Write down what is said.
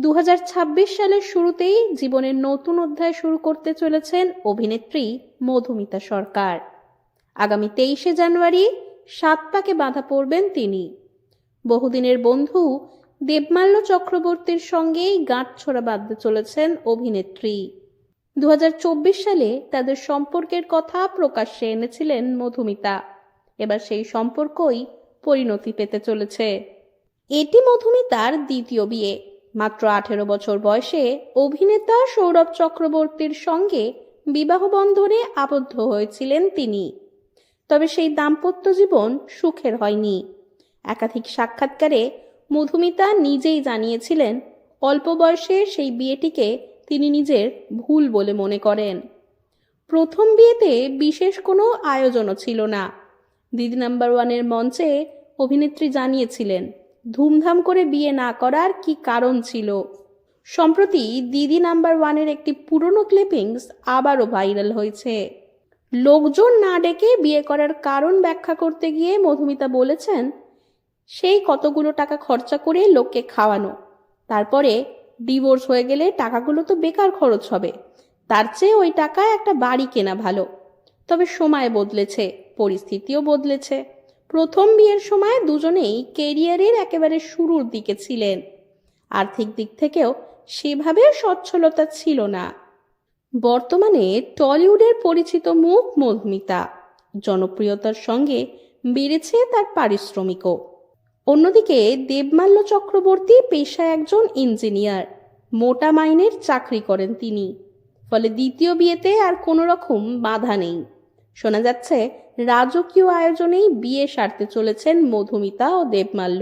2026 সালের শুরুতেই জীবনের নতুন অধ্যায় শুরু করতে চলেছেন অভিনেত্রী মধুমিতা সরকার। আগামী 23শে জানুয়ারি 7 পাকে বাঁধা পড়বেন তিনি। বহুদিনের বন্ধু দেবমাল্য চক্রবর্তীর সঙ্গেই গাঁটছড়া বাঁধতে চলেছেন অভিনেত্রী। 2024 সালে তাদের সম্পর্কের কথা প্রকাশ্যে এনেছিলেন মধুমিতা। এবার সেই সম্পর্কই পরিণতি পেতে চলেছে। এটি মধুমিতার দ্বিতীয় বিয়ে। মাত্র 18 বছর বয়সে অভিনেতা সৌরভ চক্রবর্তীর সঙ্গে বিবাহ বন্ধনে আবদ্ধ হয়েছিলেন তিনি। তবে সেই দাম্পত্য জীবন সুখের হয়নি। একাধিক সাক্ষাৎকারে মধুমিতা নিজেই জানিয়েছিলেন, অল্প বয়সে সেই বিয়েটিকে তিনি নিজের ভুল বলে মনে করেন। প্রথম বিয়েতে বিশেষ কোনো আয়োজনও ছিল না। দিদি নাম্বার ওয়ানের মঞ্চে অভিনেত্রী জানিয়েছিলেন ধুমধাম করে বিয়ে না করার কি কারণ ছিল। সম্প্রতি দিদি নাম্বার ওয়ানের একটি পুরনো ক্লিপিংস আবারও ভাইরাল হয়েছে। লোকজন না ডেকে বিয়ে করার কারণ ব্যাখ্যা করতে গিয়ে মধুমিতা বলেছেন, সেই কতগুলো টাকা খরচা করে লোককে খাওয়ানো, তারপরে ডিভোর্স হয়ে গেলে টাকাগুলো তো বেকার খরচ হবে, তার চেয়ে ওই টাকায় একটা বাড়ি কেনা ভালো। তবে সময় বদলেছে, পরিস্থিতিও বদলেছে। প্রথম বিয়ের সময় দুজনেই কেরিয়ারের একেবারে শুরুর দিকে ছিলেন। আর্থিক দিক থেকেও সেভাবে সচ্ছলতা ছিল না। বর্তমানে টলিউডের পরিচিত মুখ মধুমিতা। জনপ্রিয়তার সঙ্গে বেড়েছে তার পারিশ্রমিকও। অন্যদিকে দেবমাল্য চক্রবর্তী পেশায় একজন ইঞ্জিনিয়ার। মোটা মাইনের চাকরি করেন তিনি। ফলে দ্বিতীয় বিয়েতে আর কোনো রকম বাধা নেই। শোনা যাচ্ছে রাজকীয় আয়োজনেই বিয়ে সারতে চলেছেন মধুমিতা ও দেবমাল্য।